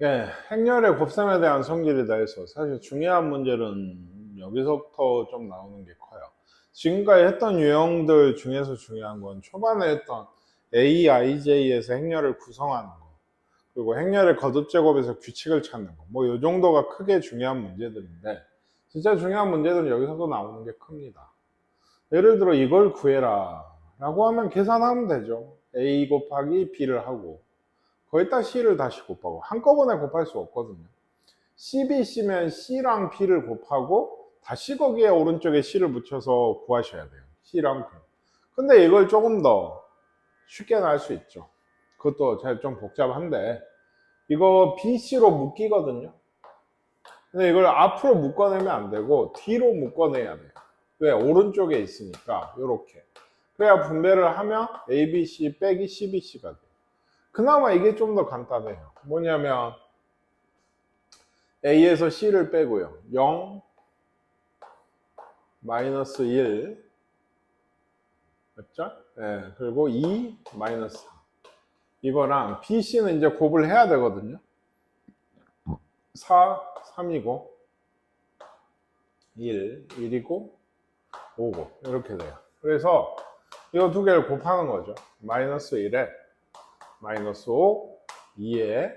예, 행렬의 곱셈에 대한 성질에 대해서 사실 중요한 문제는 여기서부터 좀 나오는 게 커요. 지금까지 했던 유형들 중에서 중요한 건 초반에 했던 AIJ에서 행렬을 구성하는 거, 그리고 행렬의 거듭제곱에서 규칙을 찾는 거, 뭐 이 정도가 크게 중요한 문제들인데, 진짜 중요한 문제들은 여기서도 나오는 게 큽니다. 예를 들어 이걸 구해라 라고 하면 계산하면 되죠. A 곱하기 B를 하고 거기다 C를 다시 곱하고 한꺼번에 곱할 수 없거든요. CBC면 C랑 B를 곱하고 다시 거기에 오른쪽에 C를 붙여서 구하셔야 돼요. C랑 B. 근데 이걸 조금 더 쉽게 날 수 있죠. 그것도 좀 복잡한데 이거 BC로 묶이거든요. 근데 이걸 앞으로 묶어내면 안 되고 뒤로 묶어내야 돼요. 왜? 오른쪽에 있으니까 이렇게. 그래야 분배를 하면 ABC 빼기 CBC가 돼요. 그나마 이게 좀 더 간단해요. 뭐냐면 A에서 C를 빼고요. 0, 마이너스 1, 맞죠? 네, 그리고 2, 마이너스 4. 이거랑 BC는 이제 곱을 해야 되거든요. 4, 3이고 1, 1이고 5고 이렇게 돼요. 그래서 이거 두 개를 곱하는 거죠. 마이너스 1에 마이너스 5, 2에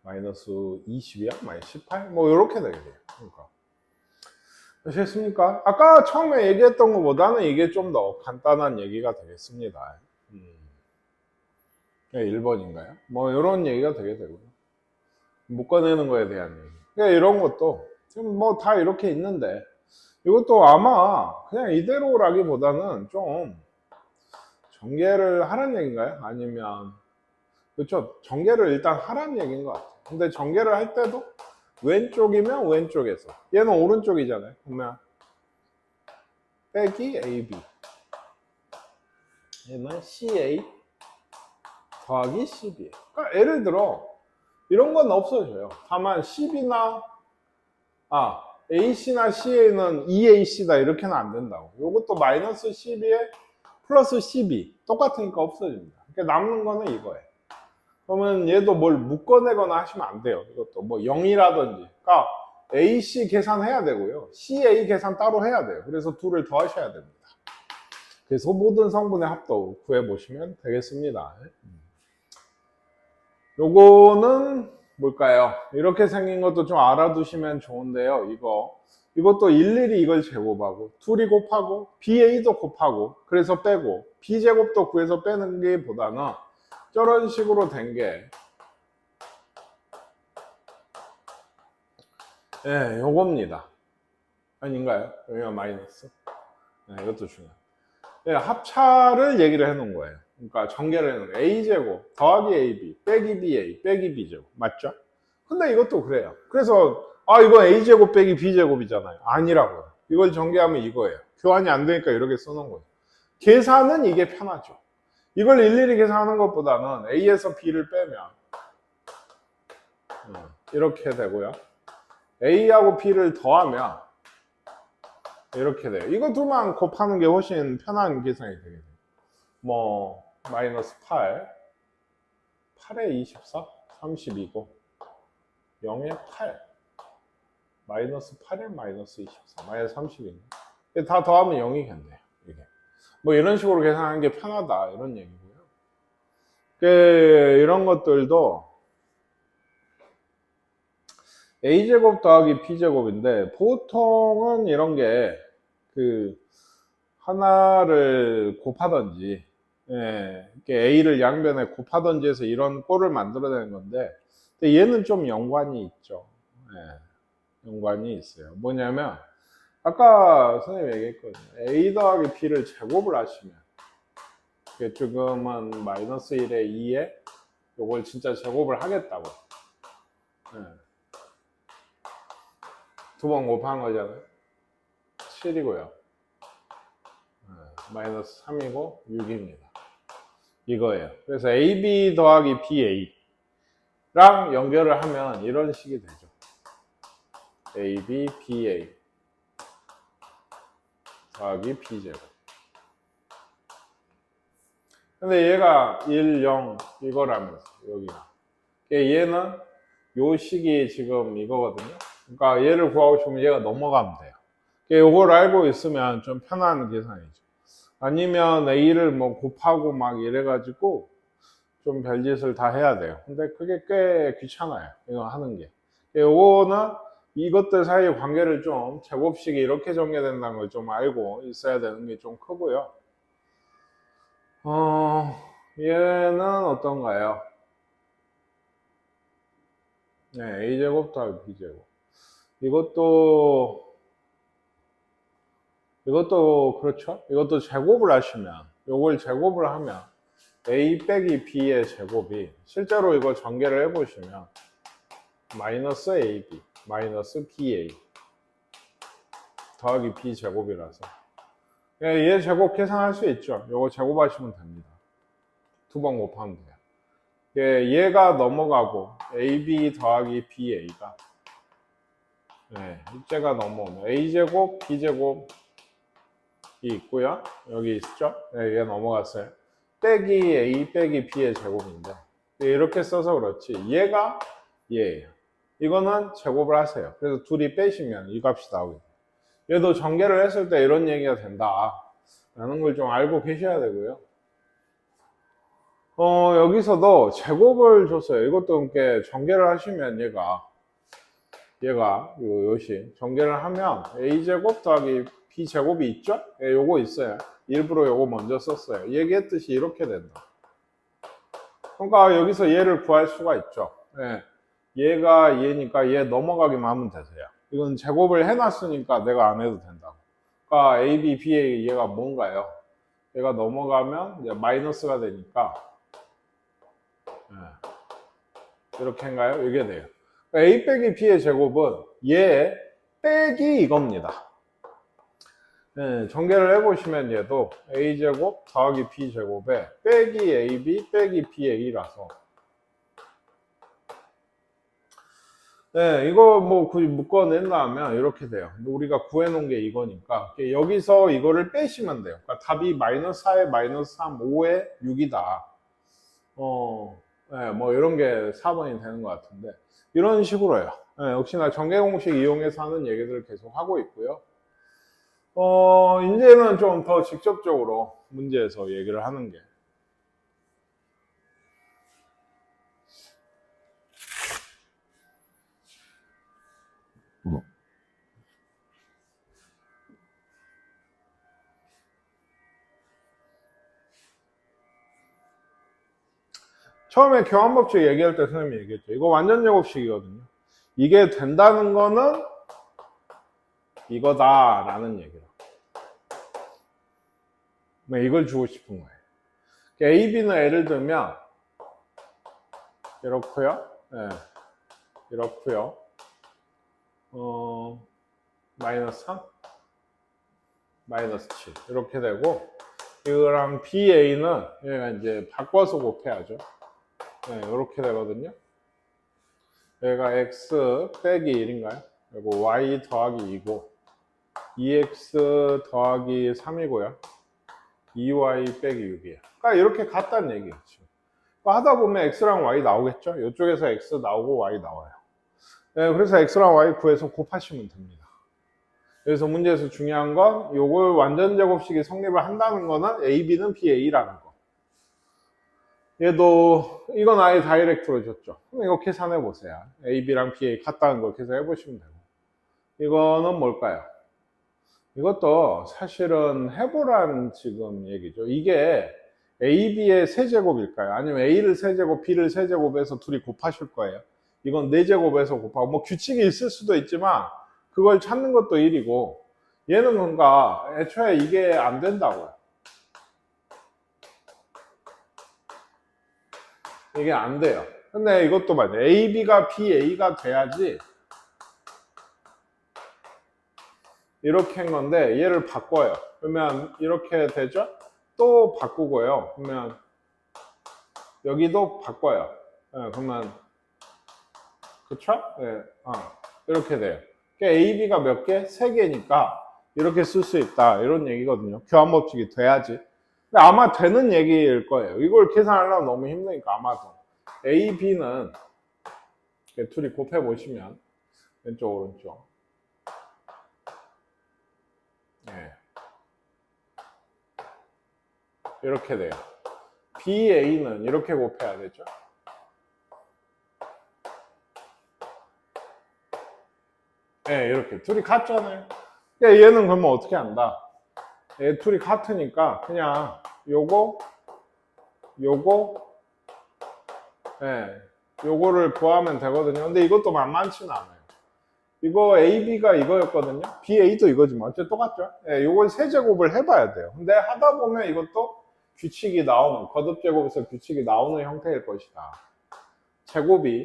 마이너스 20이야? 마이너스 18? 뭐 이렇게 되게 돼요. 그러니까. 아시겠습니까? 아까 처음에 얘기했던 것보다는 이게 좀 더 간단한 얘기가 되겠습니다. 1번인가요? 뭐 이런 얘기가 되게 되고요. 묶어내는 거에 대한 얘기. 그러니까 이런 것도 지금 뭐 다 이렇게 있는데 이것도 아마 그냥 이대로라기보다는 좀 전개를 하라는 얘기인가요? 아니면 그렇죠. 전개를 일단 하라는 얘기인 것 같아요. 근데 전개를 할 때도 왼쪽이면 왼쪽에서 얘는 오른쪽이잖아요. 그러면 빼기 AB 얘는 CA 더하기 CB. 그러니까 예를 들어 이런 건 없어져요. 다만 CB나 AC나 CA는 EAC다 이렇게는 안 된다고. 이것도 마이너스 CB에 플러스 CB 똑같으니까 없어집니다. 그러니까 남는 거는 이거예요. 그러면 얘도 뭘 묶어내거나 하시면 안 돼요. 이것도 뭐 0이라든지. 그러니까 AC 계산해야 되고요. CA 계산 따로 해야 돼요. 그래서 둘을 더하셔야 됩니다. 그래서 모든 성분의 합도 구해보시면 되겠습니다. 요거는 뭘까요? 이렇게 생긴 것도 좀 알아두시면 좋은데요. 이것도 일일이 이걸 제곱하고 둘이 곱하고 BA도 곱하고 그래서 빼고 B제곱도 구해서 빼는 게 보다는 저런 식으로 된 게 요겁니다. 아닌가요? 여기가 마이너스. 이것도 중요해요. 합차를 얘기를 해놓은 거예요. 그러니까 전개를 해놓은 거예요. A제곱 더하기 AB 빼기 BA 빼기 B제곱. 맞죠? 근데 이것도 그래요. 그래서 이거 A제곱 빼기 B제곱이잖아요. 아니라고요. 이걸 전개하면 이거예요. 교환이 안 되니까 이렇게 써놓은 거예요. 계산은 이게 편하죠. 이걸 일일이 계산하는 것보다는 A에서 B를 빼면 이렇게 되고요. A하고 B를 더하면 이렇게 돼요. 이거 두만 곱하는 게 훨씬 편한 계산이 되겠네요. 뭐 마이너스 8, 8에 24, 32고 0에 8, 마이너스 8에 마이너스 24, 마이너스 32. 다 더하면 0이겠네요. 이게. 뭐 이런 식으로 계산하는 게 편하다 이런 얘기고요. 이런 것들도 A제곱 더하기 B제곱인데 보통은 이런 게 하나를 곱하던지 A를 양변에 곱하던지 해서 이런 꼴을 만들어내는 건데 얘는 좀 연관이 있죠. 연관이 있어요. 뭐냐면 아까 선생님이 얘기했거든요. A 더하기 B를 제곱을 하시면 지금은 마이너스 1에 2에 요걸 진짜 제곱을 하겠다고 두 번 곱한 거잖아요. 7이고요. 마이너스 3이고 6입니다. 이거예요. 그래서 AB 더하기 BA랑 연결을 하면 이런 식이 되죠. AB, BA 더하기 B제곱. 근데 얘가 1, 0 이거라면서 여기가. 얘는 요 식이 지금 이거거든요. 그러니까 얘를 구하고 싶으면 얘가 넘어가면 돼요. 요걸 알고 있으면 좀 편한 계산이죠. 아니면 A를 뭐 곱하고 막 이래가지고 좀 별짓을 다 해야 돼요. 근데 그게 꽤 귀찮아요. 이거 하는 게. 요거는 이것들 사이의 관계를 좀 제곱식이 이렇게 전개된다는 걸 좀 알고 있어야 되는 게 좀 크고요. 얘는 어떤가요? 네, A제곱 더하기 B제곱. 이것도 그렇죠. 이것도 제곱을 하시면, 요걸 제곱을 하면 A 빼기 B의 제곱이 실제로 이거 전개를 해보시면 마이너스 AB 마이너스 BA 더하기 B 제곱이라서 얘 제곱 계산할 수 있죠. 요거 제곱하시면 됩니다. 두 번 곱하면 돼요. 얘가 넘어가고 AB 더하기 BA가 입제가 넘어오면 A제곱 B제곱이 있고요. 여기 있죠. 얘 넘어갔어요. 빼기 A 빼기 B의 제곱인데 이렇게 써서 그렇지 얘가 얘예요. 이거는 제곱을 하세요. 그래서 둘이 빼시면 이 값이 나오게 돼요. 얘도 전개를 했을 때 이런 얘기가 된다 라는 걸 좀 알고 계셔야 되고요. 여기서도 제곱을 줬어요. 이것도 이렇게 전개를 하시면 얘가 요시 전개를 하면 A제곱 더하기 B제곱이 있죠? 요거 있어요. 일부러 요거 먼저 썼어요. 얘기했듯이 이렇게 된다. 그러니까 여기서 얘를 구할 수가 있죠. 얘가 얘니까 얘 넘어가기만 하면 되세요. 이건 제곱을 해놨으니까 내가 안 해도 된다고. 그러니까 A, B, B의 얘가 뭔가요? 얘가 넘어가면 이제 마이너스가 되니까 이렇게인가요? 이게 돼요. 그러니까 A 빼기 B의 제곱은 얘 빼기 이겁니다. 전개를 해보시면 얘도 A제곱 더하기 B제곱에 빼기 AB 빼기 BA라서 이거 뭐 굳이 묶어낸다 하면 이렇게 돼요. 우리가 구해놓은 게 이거니까 여기서 이거를 빼시면 돼요. 그러니까 답이 마이너스 4에 마이너스 3, 5에 6이다. 뭐 이런 게 4번이 되는 것 같은데 이런 식으로요. 역시나 전개 공식 이용해서 하는 얘기들을 계속 하고 있고요. 이제는 좀 더 직접적으로 문제에서 얘기를 하는 게 처음에 교환법칙 얘기할 때 선생님이 얘기했죠. 이거 완전 제곱식이거든요. 이게 된다는 거는 이거다라는 얘기로. 이걸 주고 싶은 거예요. A, B는 예를 들면 이렇고요. 이렇고요. 마이너스 3, 마이너스 7 이렇게 되고 이거랑 BA는 얘가 이제 바꿔서 곱해야죠. 이렇게 되거든요. 얘가 X 빼기 1인가요? 그리고 Y 더하기 2고 2X 더하기 3이고요. 2Y 빼기 6이에요. 그러니까 이렇게 같다는 얘기겠죠. 그러니까 하다 보면 X랑 Y 나오겠죠? 이쪽에서 X 나오고 Y 나와요. 그래서 X랑 Y 구해서 곱하시면 됩니다. 그래서 문제에서 중요한 건 요걸 완전 제곱식이 성립을 한다는 거는 A, B는 BA라는 거. 얘도 이건 아예 다이렉트로 줬죠. 그럼 이거 계산해 보세요. A, B랑 BA 같다는 걸 계산해 보시면 되고. 이거는 뭘까요? 이것도 사실은 해보란 지금 얘기죠. 이게 A, B의 세제곱일까요? 아니면 A를 세제곱, B를 세제곱해서 둘이 곱하실 거예요. 이건 4제곱에서 곱하고 뭐 규칙이 있을 수도 있지만 그걸 찾는 것도 일이고 얘는 뭔가 애초에 이게 안 된다고요. 이게 안 돼요. 근데 이것도 맞아요. A, B가 BA가 돼야지 이렇게 한 건데 얘를 바꿔요. 그러면 이렇게 되죠? 또 바꾸고요. 그러면 여기도 바꿔요. 그러면 그쵸? 이렇게 돼요. 그러니까 A, B가 몇 개? 3개니까 이렇게 쓸 수 있다 이런 얘기거든요. 교환법칙이 돼야지. 근데 아마 되는 얘기일 거예요. 이걸 계산하려면 너무 힘드니까 아마도 A, B는 둘이 곱해 보시면 왼쪽 오른쪽 예. 이렇게 돼요. BA는 이렇게 곱해야 되죠. 예, 이렇게 둘이 같잖아요. 그러니까 얘는 그러면 어떻게 한다? 얘 둘이 같으니까 그냥 요거 예, 요거를 구하면 되거든요. 근데 이것도 만만치는 않아요. 이거 AB가 이거였거든요. BA도 이거지 뭐. 어쨌든 똑같죠. 예, 요걸 세제곱을 해봐야 돼요. 근데 하다 보면 이것도 규칙이 나오는, 거듭제곱에서 규칙이 나오는 형태일 것이다. 제곱이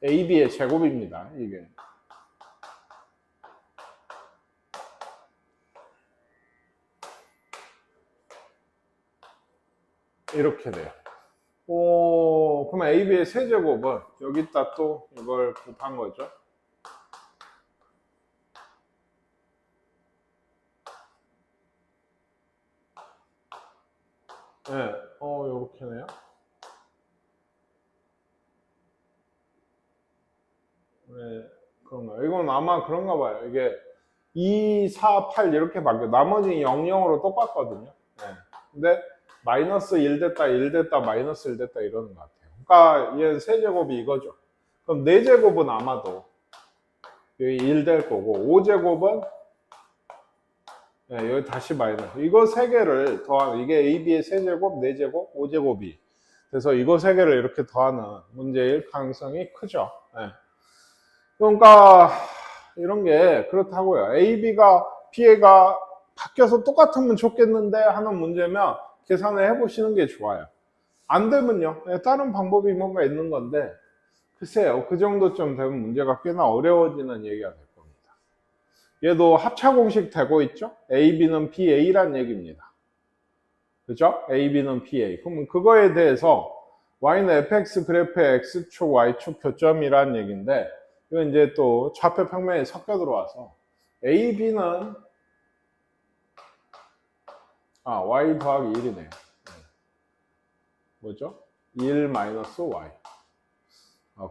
AB의 제곱입니다. 이게. 이렇게 돼요. 그러면 AB의 세제곱은 여기다 또 이걸 곱한 거죠. 네, 요렇게네요. 네, 그런가. 이건 아마 그런가 봐요. 이게 2, 4, 8 이렇게 바뀌어. 나머지 0, 0으로 똑같거든요. 네. 근데 마이너스 1 됐다, 1 됐다, 마이너스 1 됐다 이러는 것 같아요. 그러니까 얘 세제곱이 이거죠. 그럼 4제곱은 아마도 여기 1 될 거고 5제곱은 네, 여기 다시 마이너스. 이거 3개를 더하는 이게 AB의 세제곱, 4제곱, 5제곱이 그래서 이거 3개를 이렇게 더하는 문제일 가능성이 크죠. 네. 그러니까 이런 게 그렇다고요. AB가 BA가 바뀌어서 똑같으면 좋겠는데 하는 문제면 계산을 해보시는 게 좋아요. 안 되면요. 다른 방법이 뭔가 있는 건데 글쎄요. 그 정도쯤 되면 문제가 꽤나 어려워지는 얘기가 될 겁니다. 얘도 합차 공식 되고 있죠? AB는 BA란 얘기입니다. 그죠? AB는 BA. 그러면 그거에 대해서 Y는 fx 그래프의 X축, Y축 교점이란 얘기인데 이건 이제 또 좌표 평면이 섞여 들어와서 AB는 Y 더하기 1이네요. 뭐죠? 1 마이너스 Y.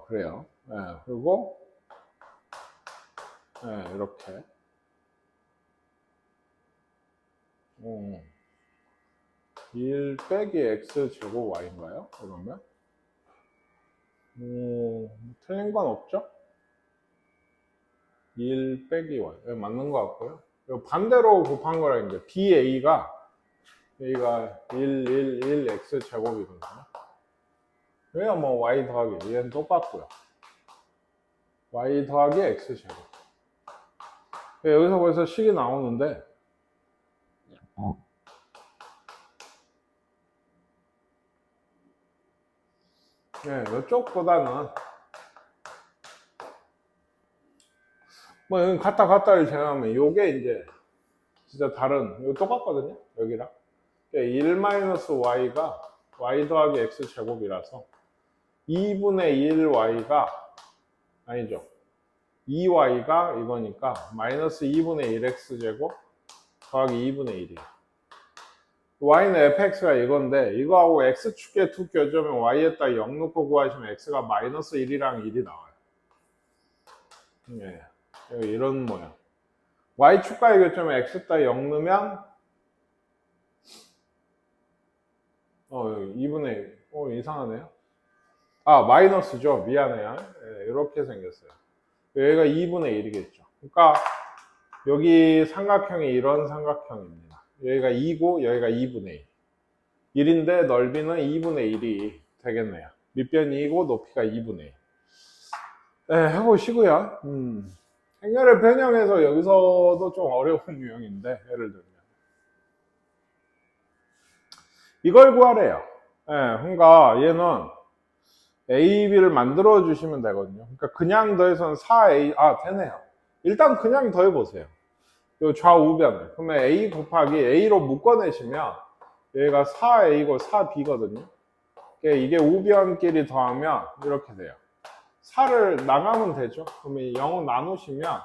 그래요. 네, 그리고 네, 이렇게 1 빼기 X 제곱 Y인가요? 그러면 틀린 건 없죠? 1 빼기 Y. 네, 맞는 것 같고요. 반대로 곱한 거라는 게 BA가 여기가 1, 1, 1 X 제곱이거든요. 여기가 뭐 Y 더하기 얘는 똑같고요. Y 더하기 X 제곱. 여기서 벌써 식이 나오는데 네, 이쪽보다는 뭐 여기 같다를 제외하면 요게 이제 진짜 다른 이거 똑같거든요. 여기랑 1-Y가 Y 더하기 X 제곱이라서 2분의 1Y가 아니죠. 2Y가 이거니까 마이너스 2분의 1X 제곱 더하기 2분의 1이에요. Y는 fx가 이건데 이거하고 x축의 두 교점에 y에다 0 넣고 구하시면 x가 마이너스 1이랑 1이 나와요. 예, 이런 모양. y축과의 교점에 x에다 0 넣으면 2분의 1. 이상하네요. 마이너스죠. 미안해요. 예, 이렇게 생겼어요. 여기가 2분의 1이겠죠. 그러니까 여기 삼각형이 이런 삼각형입니다. 여기가 2고 여기가 2분의 1. 1인데 넓이는 2분의 1이 되겠네요. 밑변이 2고 높이가 2분의 1. 네, 해보시고요. 행렬의 변형에서 여기서도 좀 어려운 유형인데 예를 들면 이걸 구하래요. 네, 그러니까 얘는 A, B를 만들어 주시면 되거든요. 그러니까 그냥 더해서는 4A 되네요. 일단 그냥 더해보세요. 요 좌우변을. 그러면 A 곱하기 A로 묶어내시면 여기가 4A고 4B거든요. 이게 우변끼리 더하면 이렇게 돼요. 4를 나가면 되죠. 그러면 0을 나누시면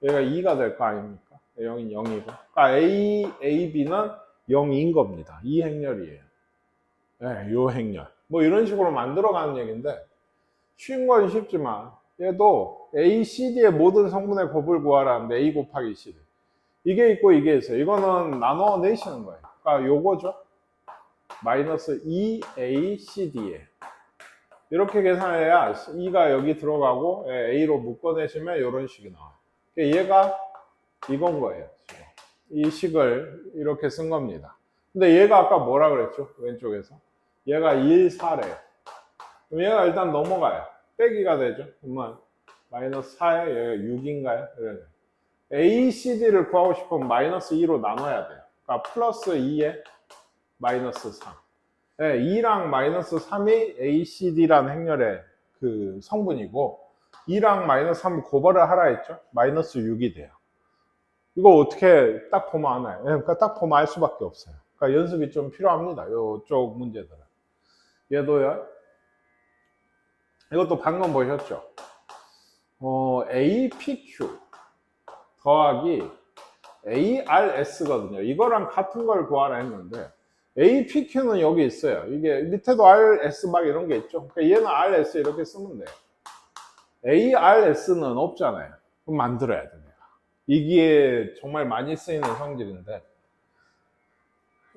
여기가 2가 될 거 아닙니까? 0이 0이고. 그러니까 A, B는 0인 겁니다. 이 행렬이에요. 네, 요 행렬. 뭐 이런 식으로 만들어가는 얘기인데, 쉬운 건 쉽지만 얘도 A, C, D의 모든 성분의 곱을 구하라는데 A 곱하기 C D. 이게 있고 이게 있어요. 이거는 나눠내시는 거예요. 그러니까 요거죠. 마이너스 2A, C, D에. 이렇게 계산해야 E가 여기 들어가고 A로 묶어내시면 이런 식이 나와요. 얘가 이건 거예요. 지금. 이 식을 이렇게 쓴 겁니다. 근데 얘가 아까 뭐라 그랬죠? 왼쪽에서. 얘가 1, 4래요. 그럼 얘가 일단 넘어가요. 빼기가 되죠. 그러면 마이너스 4에 얘가 6인가요? A, C, D를 구하고 싶으면 마이너스 2로 나눠야 돼요. 그러니까 플러스 2에 마이너스 3. 네, 2랑 마이너스 3이 A, C, D라는 행렬의 그 성분이고 2랑 마이너스 3 고발을 하라 했죠. 마이너스 6이 돼요. 이거 어떻게 딱 보면 아나요? 그러니까 딱 보면 알 수밖에 없어요. 그러니까 연습이 좀 필요합니다. 이쪽 문제들은. 얘도요. 이것도 방금 보셨죠? APQ 더하기 ARS거든요. 이거랑 같은 걸 구하라 했는데 APQ는 여기 있어요. 이게 밑에도 RS 막 이런 게 있죠. 그러니까 얘는 RS 이렇게 쓰면 돼요. ARS는 없잖아요. 그럼 만들어야 돼, 내가. 이게 정말 많이 쓰이는 성질인데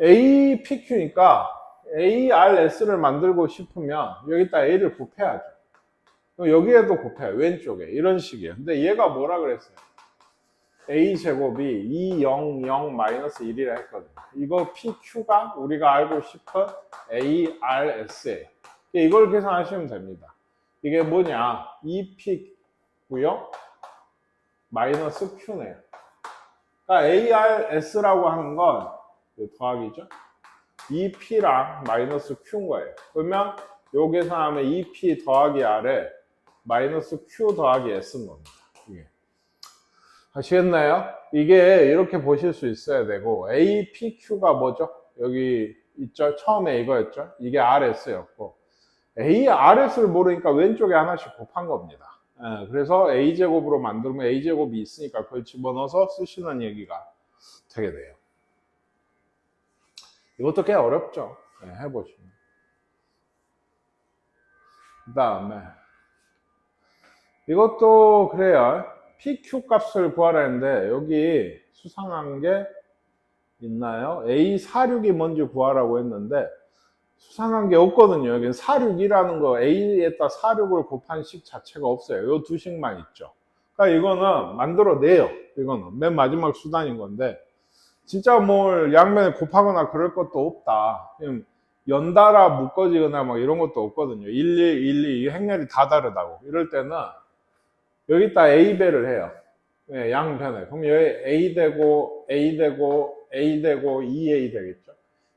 APQ니까 ARS를 만들고 싶으면 여기다 A를 곱해야죠. 여기에도 곱해요. 왼쪽에. 이런 식이에요. 근데 얘가 뭐라 그랬어요? A제곱이 200-1이라 했거든요. 이거 PQ가 우리가 알고 싶은 ARS예요. 이걸 계산하시면 됩니다. 이게 뭐냐? 2P고요. 마이너스 Q네요. 그러니까 ARS라고 하는 건 더하기죠. 2P랑 마이너스 Q인 거예요. 그러면 요 계산하면 2P 더하기 R에 마이너스 Q 더하기 S인 겁니다. 이게. 아시겠나요? 이게 이렇게 보실 수 있어야 되고 APQ가 뭐죠? 여기 있죠? 처음에 이거였죠? 이게 RS였고 ARS를 모르니까 왼쪽에 하나씩 곱한 겁니다. 그래서 A제곱으로 만들면 A제곱이 있으니까 그걸 집어넣어서 쓰시는 얘기가 되게 돼요. 이것도 꽤 어렵죠? 해보시면. 그 다음에 이것도 그래요. PQ 값을 구하라 했는데 여기 수상한 게 있나요? A46이 뭔지 구하라고 했는데 수상한 게 없거든요. 여기는 46이라는 거 A에다 46을 곱한 식 자체가 없어요. 이 두 식만 있죠. 그러니까 이거는 만들어내요. 이거는 맨 마지막 수단인 건데 진짜 뭘 양면에 곱하거나 그럴 것도 없다. 연달아 묶어지거나 막 이런 것도 없거든요. 1, 2 행렬이 다 다르다고. 이럴 때는 여기다 A배를 해요. 네, 양변에. 그럼 여기 A 되고, A 되고, A 되고, 2A 되겠죠.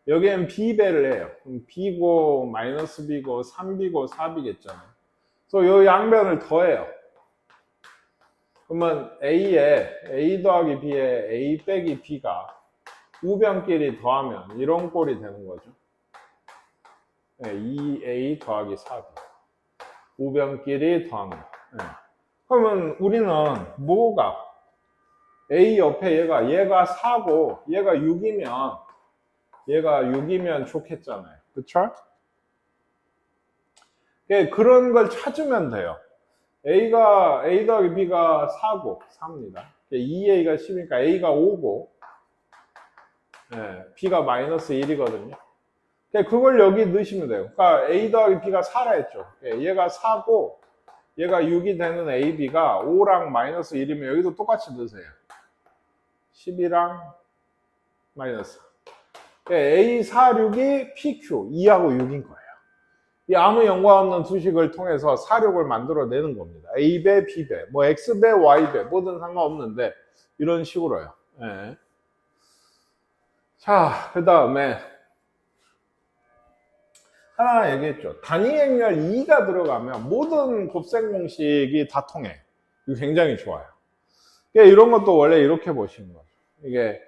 여기엔 B배를 해요. 그럼 B고, 마이너스 B고, 3B고, 4B겠잖아요. 그래서 요 양변을 더해요. 그러면 A 더하기 B에 A 빼기 B가 우변끼리 더하면 이런 꼴이 되는 거죠. 네, 2A 더하기 4B. 우변끼리 더하면. 네. 그러면 우리는 뭐가 A 옆에 얘가 4고 얘가 6이면 좋겠잖아요. 그쵸? 그런 걸 찾으면 돼요. A 더하기 B가 4고 4입니다. 2A가 10이니까 A가 5고 B가 마이너스 1이거든요. 그걸 여기 넣으시면 돼요. 그러니까 A 더하기 B가 4라 했죠. 얘가 4고 얘가 6이 되는 AB가 5랑 마이너스 1이면 여기도 똑같이 넣으세요. 12랑 마이너스. A46이 PQ, 2하고 6인 거예요. 이 아무 연관 없는 두식을 통해서 46을 만들어내는 겁니다. A배, B배, 뭐 X배, Y배, 뭐든 상관없는데 이런 식으로요. 네. 자, 그 다음에 하나 얘기했죠. 단위 행렬 2가 들어가면 모든 곱셈 공식이 다 통해. 이거 굉장히 좋아요. 이런 것도 원래 이렇게 보시는 거죠. 이게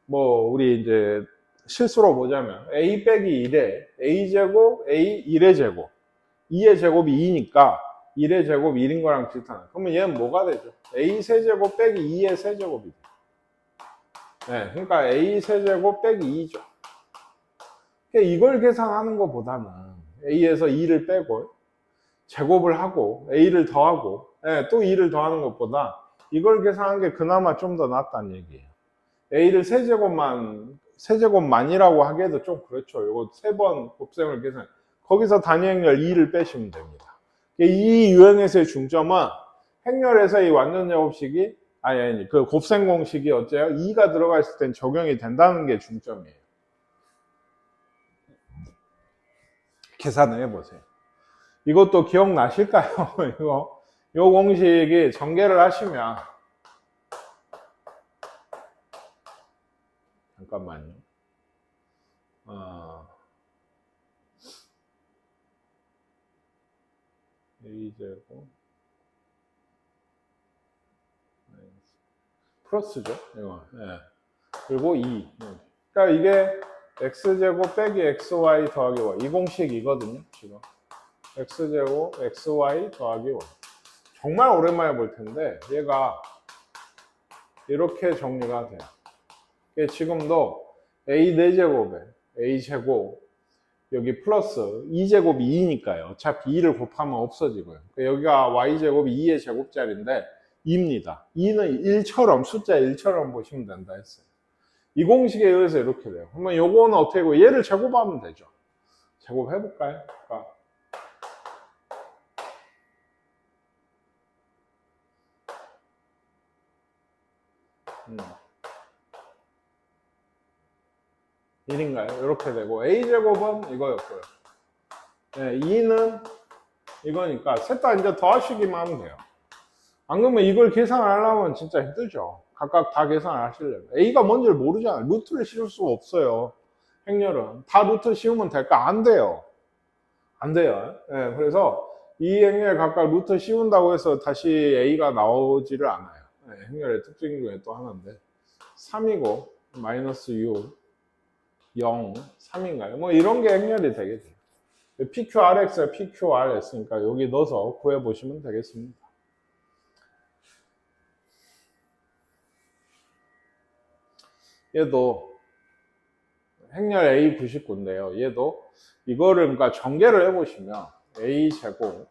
뭐 우리 이제 실수로 보자면 A 빼기 1에 A제곱, A 1의 제곱 2의 제곱이 2니까 1의 제곱 1인 거랑 비슷하네. 그러면 얘는 뭐가 되죠? A 세제곱 빼기 2의 세제곱이 돼요. 네, 그러니까 A 세제곱 빼기 2죠. 이걸 계산하는 것보다는 A에서 2를 빼고 제곱을 하고 A를 더하고 또 2를 더하는 것보다 이걸 계산하는 게 그나마 좀 더 낫다는 얘기예요. A를 세제곱만이라고 하기에도 좀 그렇죠. 이거 3번 곱셈을 계산. 거기서 단위 행렬 2를 빼시면 됩니다. 이 유형에서의 중점은 행렬에서 이 완전 제곱식이 아니 그 곱셈 공식이 어째요? 2가 들어가 있을 땐 적용이 된다는 게 중점이에요. 계산을 해보세요. 이것도 기억나실까요? 요 공식이 전개를 하시면 잠깐만요. A제곱 플러스죠. 이거. 네. 그리고 2. 그러니까 이게 x제곱 빼기 xy 더하기 y. 이 공식이거든요. 지금. x제곱 xy 더하기 y. 정말 오랜만에 볼 텐데 얘가 이렇게 정리가 돼요. 지금도 a 4제곱에 a제곱 여기 플러스 2제곱이 2니까요. 어차피 2를 곱하면 없어지고요. 여기가 y제곱이 2의 제곱자리인데 2입니다. 2는 1처럼 숫자 1처럼 보시면 된다 했어요. 이 공식에 의해서 이렇게 돼요. 그러면 요거는 어떻게 되고 얘를 제곱하면 되죠. 제곱해볼까요? 그러니까 1인가요? 이렇게 되고 a제곱은 이거였고요. 네, 2는 이거니까 셋 다 이제 더하시기만 하면 돼요. 안 그러면 이걸 계산을 하려면 진짜 힘들죠. 각각 다 계산을 하시려면. A가 뭔지를 모르잖아요. 루트를 씌울 수가 없어요. 행렬은. 다 루트 씌우면 될까? 안 돼요. 안 돼요. 네, 그래서 이 행렬 각각 루트 씌운다고 해서 다시 A가 나오지를 않아요. 네, 행렬의 특징 중에 또 하나인데. 3이고, 마이너스 6, 0, 3인가요? 뭐 이런 게 행렬이 되게 돼요. PQRX에 PQR 했으니까 여기 넣어서 구해보시면 되겠습니다. 얘도 행렬 A99인데요. 얘도 이거를 그러니까 전개를 해보시면 A제곱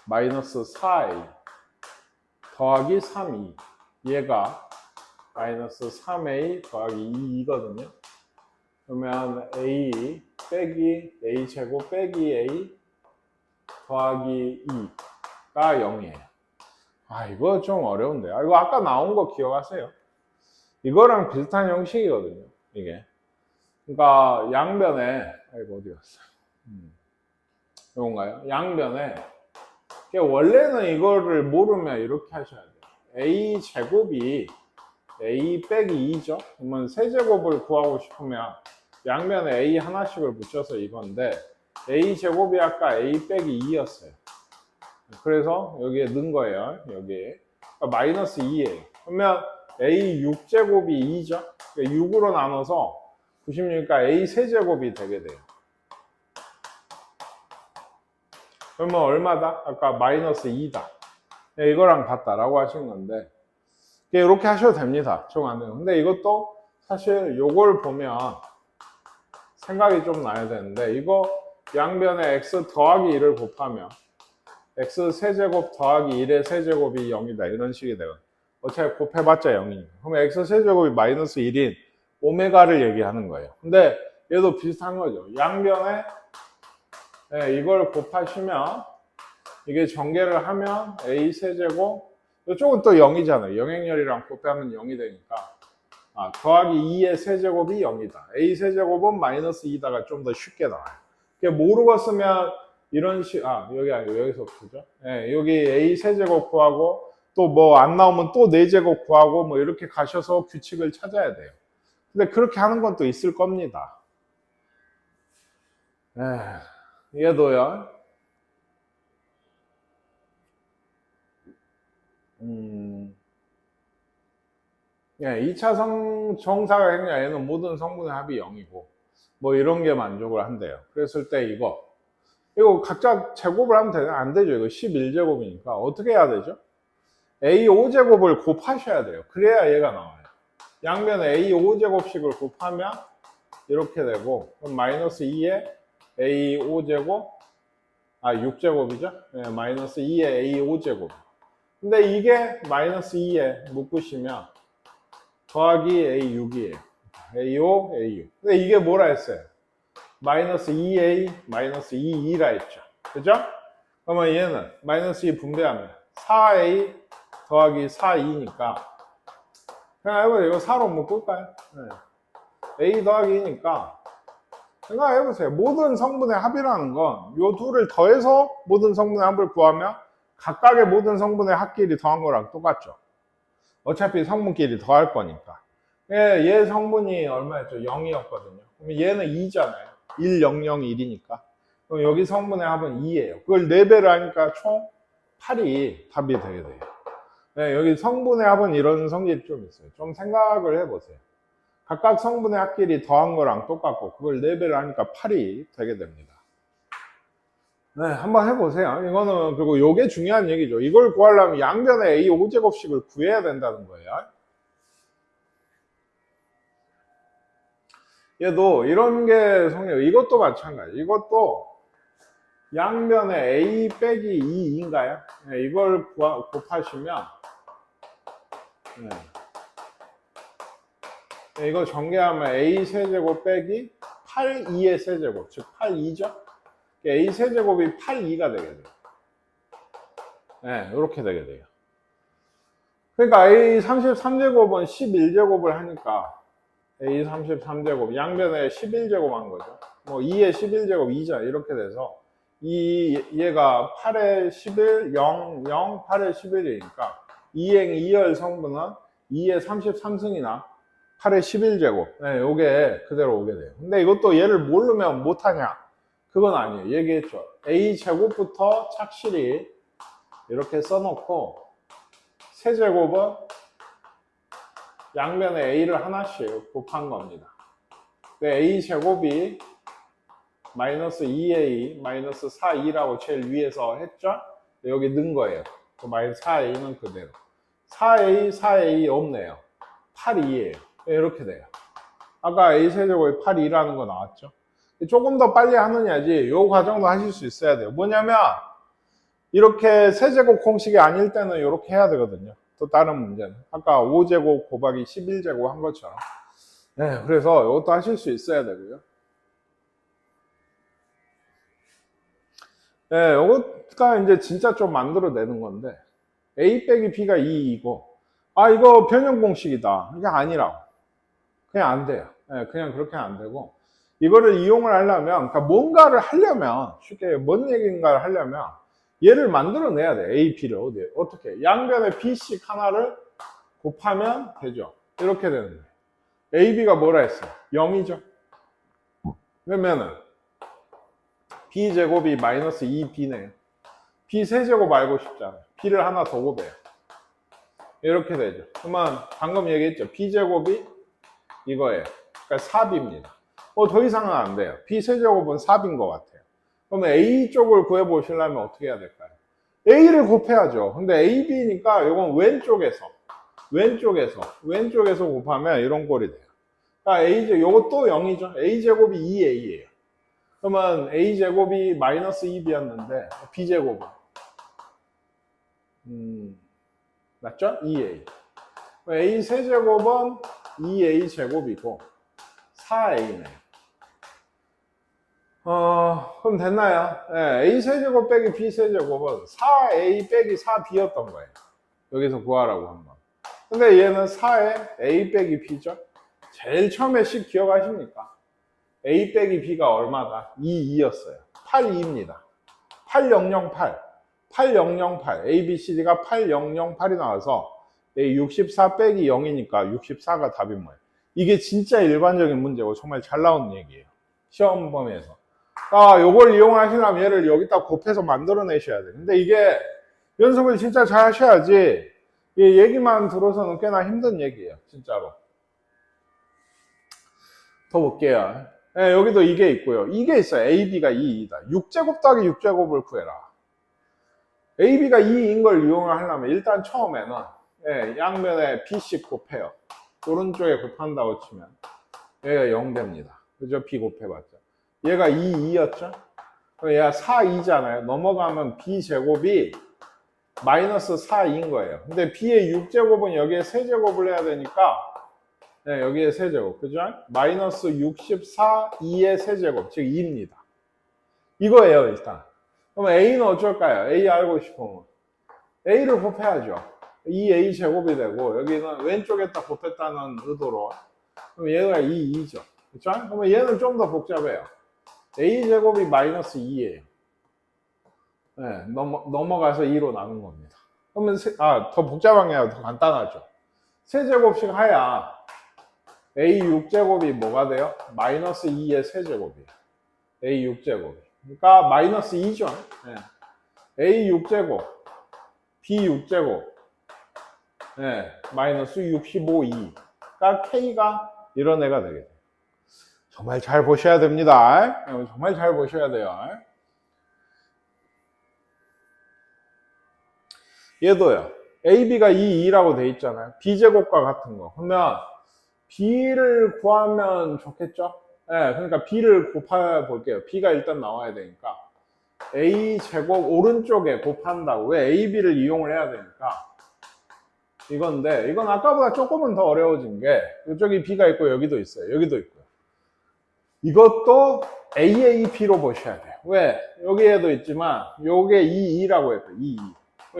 마이너스 4A 더하기 3E 얘가 마이너스 3A 더하기 2이거든요. 그러면 A 빼기 A제곱 빼기 A 더하기 2가 0이에요. 아 이거 좀 어려운데요. 이거 아까 나온 거 기억하세요? 이거랑 비슷한 형식이거든요. 이게. 그러니까 양변에 이거 어디 갔어요? 이건가요? 양변에 원래는 이거를 모르면 이렇게 하셔야 돼요. A 제곱이 A 빼기 2죠. 그러면 세제곱을 구하고 싶으면 양변에 A 하나씩을 붙여서 이건데 A 제곱이 아까 A 빼기 2였어요. 그래서 여기에 넣은 거예요. 여기에 그러니까 마이너스 2예요. 그러면 A 6제곱이 2죠. 그러니까 6으로 나눠서 96이니까 A 세제곱이 되게 돼요. 그러면 얼마다? 아까 마이너스 2다. 이거랑 같다라고 하신 건데 이렇게 하셔도 됩니다. 정 안 돼요. 근데 이것도 사실 요걸 보면 생각이 좀 나야 되는데 이거 양변에 x 더하기 1을 곱하면 x 세제곱 더하기 1의 세제곱이 0이다. 이런 식이 돼요. 어차피 곱해봤자 0이니까. 그러면 x 세제곱이 마이너스 1인 오메가를 얘기하는 거예요. 근데 얘도 비슷한 거죠. 양변에 이걸 곱하시면 이게 전개를 하면 a 세제곱 이쪽은 또 0이잖아요. 영행렬이랑 곱하면 0이 되니까 더하기 2의 세제곱이 0이다. a 세제곱은 마이너스 2다가 좀 더 쉽게 나와요. 모르고 쓰면 이런 여기 아니고 여기서 보죠. 여기 a 세제곱 구하고 또 뭐 안 나오면 또 4제곱 구하고 뭐 이렇게 가셔서 규칙을 찾아야 돼요. 근데 그렇게 하는 건 또 있을 겁니다. 얘도요. 2차 정사가 행렬 얘는 모든 성분의 합이 0이고 뭐 이런 게 만족을 한대요. 그랬을 때 이거 각자 제곱을 하면 되나? 안 되죠. 이거 11제곱이니까 어떻게 해야 되죠? A 5제곱을 곱하셔야 돼요. 그래야 얘가 나와요. 양변에 A 5제곱씩을 곱하면 이렇게 되고 그럼 마이너스 2에 A 5제곱, 6제곱이죠? 네, 마이너스 2의 A 5제곱. 근데 이게 마이너스 2에 묶으시면 더하기 A 6이에요. A 5, A 6. 근데 이게 뭐라 했어요? 마이너스 2A, 마이너스 2라 했죠. 그죠? 그러면 얘는 마이너스 2 분배하면 4A 더하기 4E니까 그냥 해보세요. 이거 4로 묶을까요? 네. A 더하기 2니까 생각해보세요. 모든 성분의 합이라는 건 이 둘을 더해서 모든 성분의 합을 구하면 각각의 모든 성분의 합끼리 더한 거랑 똑같죠. 어차피 성분끼리 더할 거니까. 얘 성분이 얼마였죠? 0이었거든요. 그럼 얘는 2잖아요. 1, 0, 0, 1이니까. 그럼 여기 성분의 합은 2예요. 그걸 4배를 하니까 총 8이 답이 되게 돼요. 네, 여기 성분의 합은 이런 성질이 좀 있어요. 좀 생각을 해보세요. 각각 성분의 합끼리 더한 거랑 똑같고 그걸 4배를 하니까 8이 되게 됩니다. 네, 한번 해보세요. 이거는 그리고 요게 중요한 얘기죠. 이걸 구하려면 양변의 A 5제곱씩을 구해야 된다는 거예요. 얘도 이런 게 성립. 이것도 마찬가지. 이것도 양변의 A 빼기 2인가요? 네, 이걸 곱하시면 네. 이거 전개하면 A 세제곱 빼기 8E의 세제곱, 즉 8E죠? A 세제곱이 8E가 되게 돼요. 네, 이렇게 되게 돼요. 그러니까 A 33제곱은 11제곱을 하니까 A 33제곱, 양변에 11제곱 한 거죠. 뭐 2의 11제곱 2자 이렇게 돼서 얘가 8의 11, 0, 0, 8의 11이니까 2행 2열 성분은 2의 33승이나 8의 11제곱. 네, 요게 그대로 오게 돼요. 근데 이것도 얘를 모르면 못하냐? 그건 아니에요. 얘기했죠. A 제곱부터 착실히 이렇게 써놓고 세제곱은 양변에 A를 하나씩 곱한 겁니다. A 제곱이 마이너스 2A 마이너스 4E라고 제일 위에서 했죠? 여기 넣은 거예요. 마이너스 4A는 그대로. 4A, 4A 없네요. 8E예요. 이렇게 돼요. 아까 A 세제곱이 8E라는 거 나왔죠? 조금 더 빨리 하느냐지 이 과정도 하실 수 있어야 돼요. 뭐냐면 이렇게 세제곱 공식이 아닐 때는 이렇게 해야 되거든요. 또 다른 문제는 아까 5제곱 곱하기 11제곱 한 것처럼. 네, 그래서 이것도 하실 수 있어야 되고요. 네, 이것가 이제 진짜 좀 만들어내는 건데 A 빼기 B가 2이고 이거 변형 공식이다. 이게 아니라고. 그냥 안 돼요. 네, 그냥 그렇게 안 되고 이거를 이용을 하려면 그러니까 뭔가를 하려면 쉽게 뭔 얘기인가를 하려면 얘를 만들어내야 돼. A, B를 어떻게 양변에 B씩 하나를 곱하면 되죠. 이렇게 되는 거예요. A, B가 뭐라 했어요? 0이죠. 그러면은 B제곱이 마이너스 2B네요. B 세제곱 알고 싶잖아요. B를 하나 더 곱해요. 이렇게 되죠. 그러면 방금 얘기했죠. B제곱이 이거예요. 그러니까 4B입니다. 더 이상은 안 돼요. B 세제곱은 4B인 것 같아요. 그러면 A 쪽을 구해보시려면 어떻게 해야 될까요? A를 곱해야죠. 근데 AB니까 이건 왼쪽에서 곱하면 이런 꼴이 돼요. 그러니까 요것도 0이죠. A제곱이 2A예요. 그러면 A제곱이 마이너스 2B였는데 B제곱은 맞죠? 2A. A 세제곱은 2A 제곱이고 4A네요. 그럼 됐나요? 네, A 세제곱 빼기 B 세제곱은 4A 빼기 4B였던 거예요. 여기서 구하라고 한 번. 근데 얘는 4에 A 빼기 B죠? 제일 처음에 식 기억하십니까? A 빼기 B가 얼마다? 2였어요. 82입니다. 8008. 8008. A, B, C, D가 8008이 나와서 64 빼기 0이니까 64가 답인 거예요. 이게 진짜 일반적인 문제고 정말 잘 나온 얘기예요. 시험 범위에서. 요걸 이용하시려면 얘를 여기다 곱해서 만들어내셔야 돼요. 근데 이게 연습을 진짜 잘 하셔야지 이 얘기만 들어서는 꽤나 힘든 얘기예요. 진짜로. 더 볼게요. 네, 여기도 이게 있고요. 이게 있어요. AB가 2이다. 6제곱 더하기 6제곱을 구해라. AB가 2인 걸 이용을 하려면 일단 처음에는 양면에 B씩 곱해요. 오른쪽에 곱한다고 치면 얘가 0 됩니다. 그죠? B 곱해봤죠. 얘가 2였죠? 그럼 얘가 4잖아요. 넘어가면 b제곱이 마이너스 4인 거예요. 근데 b의 6제곱은 여기에 세제곱을 해야 되니까 네, 여기에 세제곱, 그죠? 마이너스 64, 2의 세제곱, 즉 2입니다. 이거예요, 일단. 그럼 a는 어쩔까요? a 알고 싶으면 a를 곱해야죠. 2a 제곱이 되고 여기는 왼쪽에다 곱했다는 의도로 그럼 얘가 2죠. 그쵸? 그러면 얘는 좀 더 복잡해요. a 제곱이 마이너스 2예요. 네, 넘어가서 2로 나눈 겁니다. 그러면 더 복잡한 게 아니라 더 간단하죠. 세제곱씩 하야 a 6제곱이 뭐가 돼요? 마이너스 2의 세제곱이에요. a 6제곱이. 그러니까 마이너스 2죠. 네. a 6제곱, b 6제곱, 네. 마이너스 65, 2. 그러니까 k가 이런 애가 되게 돼요. 정말 잘 보셔야 됩니다. 정말 잘 보셔야 돼요. 얘도요. AB가 2라고 돼 있잖아요. B제곱과 같은 거. 그러면 B를 구하면 좋겠죠? 네, 그러니까 B를 곱해 볼게요. B가 일단 나와야 되니까. A제곱 오른쪽에 곱한다고. 왜? AB를 이용을 해야 되니까. 이건데, 이건 아까보다 조금은 더 어려워진 게, 이쪽이 B가 있고 여기도 있어요. 여기도 있고요. 이것도 AAP로 보셔야 돼요. 왜? 여기에도 있지만, 요게 2라고 했어요. 2.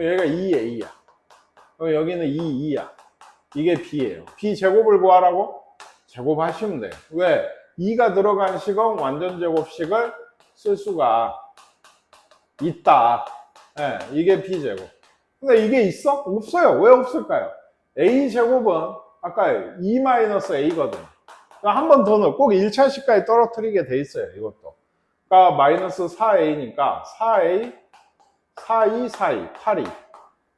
얘가 2A야. 그럼 여기는 2야. 이게 B예요. B 제곱을 구하라고? 제곱하시면 돼요. 왜? 2가 들어간 식은 완전 제곱식을 쓸 수가 있다. 네, 이게 B 제곱. 근데 이게 있어? 없어요. 왜 없을까요? A 제곱은 아까 2-A거든. 한 번 더 넣어. 꼭 1차식까지 떨어뜨리게 돼 있어요. 이것도. 그러니까 마이너스 4A니까 4A, 4, 4, 8, 2.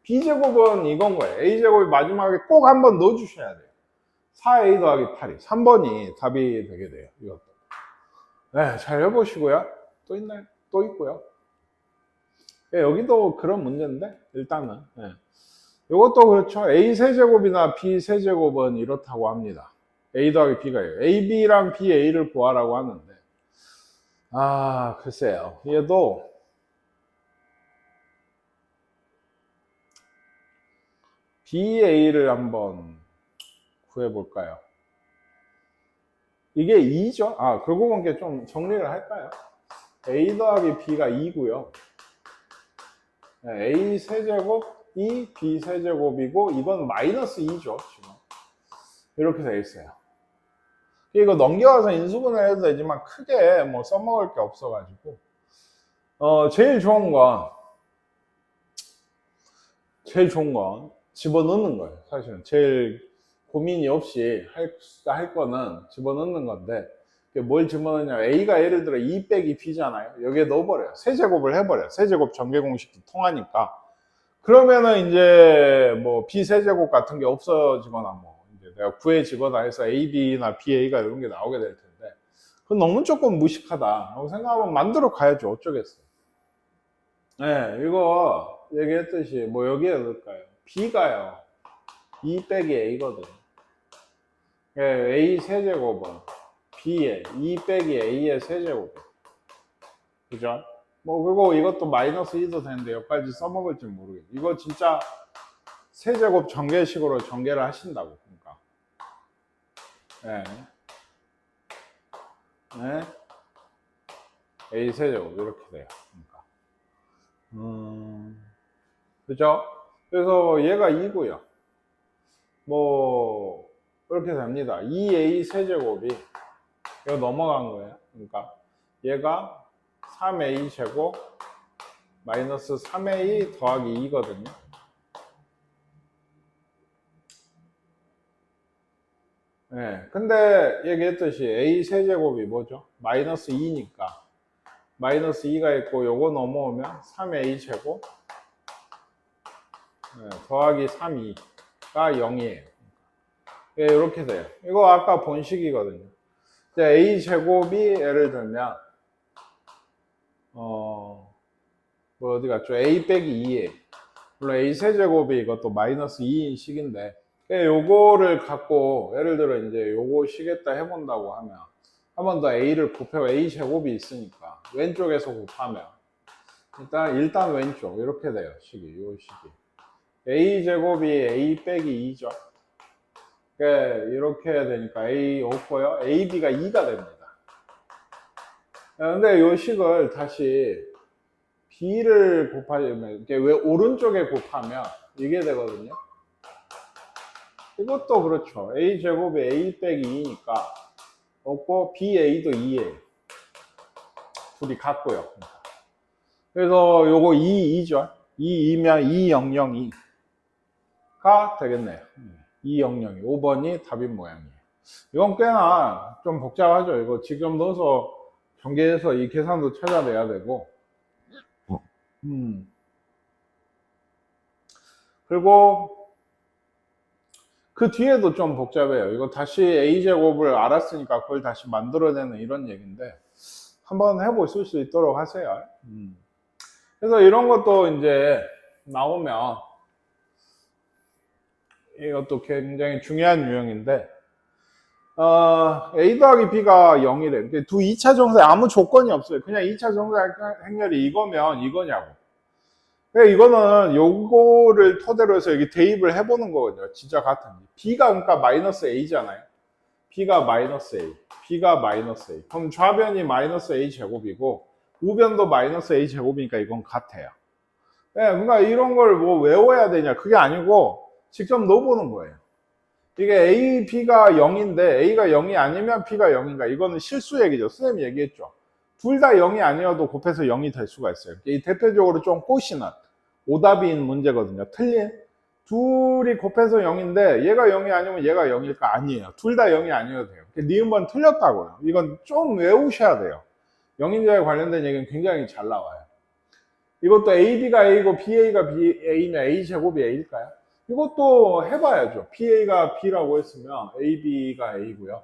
B제곱은 이건 거예요. A제곱이 마지막에 꼭 한 번 넣어주셔야 돼요. 4A 더하기 8이. 3번이 답이 되게 돼요. 이것도. 네, 잘 해보시고요. 또 있나요? 또 있고요. 네, 여기도 그런 문제인데, 일단은. 네. 이것도 그렇죠. A 세제곱이나 B 세제곱은 이렇다고 합니다. A 더하기 B가요. AB랑 BA를 구하라고 하는데. 글쎄요. 얘도 BA를 한번 구해볼까요? 이게 2죠? 그러고 보니까 좀 정리를 할까요? A 더하기 B가 2고요. A 세제곱이 B 세제곱이고 이건 마이너스 2죠, 지금. 이렇게 되어 있어요. 이거 넘겨와서 인수분해 해도 되지만 크게 뭐 써먹을 게 없어가지고 제일 좋은 건 집어넣는 거예요. 사실은 제일 고민이 없이 할 거는 집어넣는 건데 뭘 집어넣냐. A가 예를 들어 2 빼기 B잖아요. 여기에 넣어버려요. 세제곱을 해버려요. 세제곱 전개 공식도 통하니까. 그러면은 이제 뭐 B 세제곱 같은 게 없어지거나 뭐 이제 내가 구해지거나 해서 A, B나 BA가 이런 게 나오게 될 텐데 그건 너무 조금 무식하다 라고 생각하면 만들어 가야죠. 어쩌겠어요. 네, 이거 얘기했듯이 뭐 여기에 넣을까요? B가요 2 빼기 A거든요. A 세제곱은 B의 2 빼기 A의 세제곱. 그죠? 뭐, 그리고 이것도 마이너스 2도 되는데 여기까지 써먹을지 모르겠어요. 이거 진짜 세제곱 전개식으로 전개를 하신다고. 그러니까. 네. A 세제곱 이렇게 돼요. 그러니까. 그죠? 그래서 얘가 2고요. 뭐, 이렇게 됩니다. 2A 세제곱이 이거 넘어간 거예요. 그러니까 얘가 3A 제곱 마이너스 3A 더하기 2거든요. 네, 근데 얘기했듯이 A 세제곱이 뭐죠? 마이너스 2니까 마이너스 2가 있고 요거 넘어오면 3A 제곱 더하기 3이가 0이에요. 이렇게 돼요. 이거 아까 본 식이거든요. A 제곱이 예를 들면 뭐 어디 갔죠? A 빼기 2에 물론 A 세제곱이 이것도 마이너스 2인 식인데 요거를 갖고 예를 들어 이제 요거 식에다 해본다고 하면 한 번 더 a를 곱해봐. a 제곱이 있으니까 왼쪽에서 곱하면 일단 왼쪽 이렇게 돼요. 식이 요 식이 a 제곱이 a 빼기 2죠. 이렇게 해야 되니까 a 없고요. ab가 2가 됩니다. 근데 요 식을 다시 b를 곱하면 이게 왜 오른쪽에 곱하면 이게 되거든요. 이것도 그렇죠. a 제곱이 a 빼기 2니까 없고 ba도 2예요. 둘이 같고요. 그래서 요거 2죠. 2면 2002가 되겠네요. 2002. 5번이 답인 모양이에요. 이건 꽤나 좀 복잡하죠. 이거 직접 넣어서 전개해서 이 계산도 찾아내야 되고. 그리고 그 뒤에도 좀 복잡해요. 이거 다시 a제곱을 알았으니까 그걸 다시 만들어내는 이런 얘기인데 한번 해보실 수 있도록 하세요. 그래서 이런 것도 이제 나오면 이것도 굉장히 중요한 유형인데 a 더하기 b가 0이래. 두 2차 정사에 아무 조건이 없어요. 그냥 2차 정사 행렬이 이거면 이거냐고. 그러니까 이거는 요거를 토대로 해서 여기 대입을 해보는 거거든요. 진짜 같은. b가 그러니까 마이너스 a잖아요. b가 마이너스 a, b가 마이너스 a. 그럼 좌변이 마이너스 a 제곱이고 우변도 마이너스 a 제곱이니까 이건 같아요. 네, 그러니까 이런 걸 뭐 외워야 되냐? 그게 아니고 직접 넣어보는 거예요. 이게 a, b가 0인데 a가 0이 아니면 b가 0인가? 이거는 실수 얘기죠. 선생님이 얘기했죠. 둘 다 0이 아니어도 곱해서 0이 될 수가 있어요. 이 대표적으로 좀 꼬시는 오답인 문제거든요. 틀린 둘이 곱해서 0인데 얘가 0이 아니면 얘가 0일까? 아니에요. 둘 다 0이 아니어도 돼요. 니은번 틀렸다고요. 이건 좀 외우셔야 돼요. 영인자에 관련된 얘기는 굉장히 잘 나와요. 이것도 AB가 A고 BA가 A면 A제곱이 A일까요? 이것도 해봐야죠. BA가 B라고 했으면 AB가 A고요.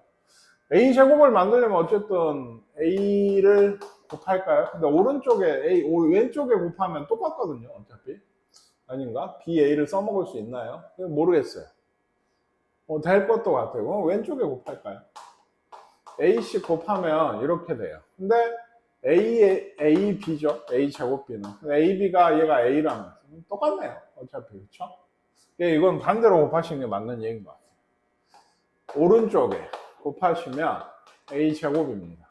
A제곱을 만들려면 어쨌든 A를 곱할까요? 근데 오른쪽에 왼쪽에 곱하면 똑같거든요. 어차피. 아닌가? BA를 써먹을 수 있나요? 모르겠어요. 될 것도 같아요. 그럼 왼쪽에 곱할까요? A씩 곱하면 이렇게 돼요. 근데 A, B죠. A 제곱 B는. A, B가 얘가 A라면 똑같네요. 어차피. 그쵸? 이건 반대로 곱하시는 게 맞는 얘기인 것 같아요. 오른쪽에 곱하시면 A 제곱입니다.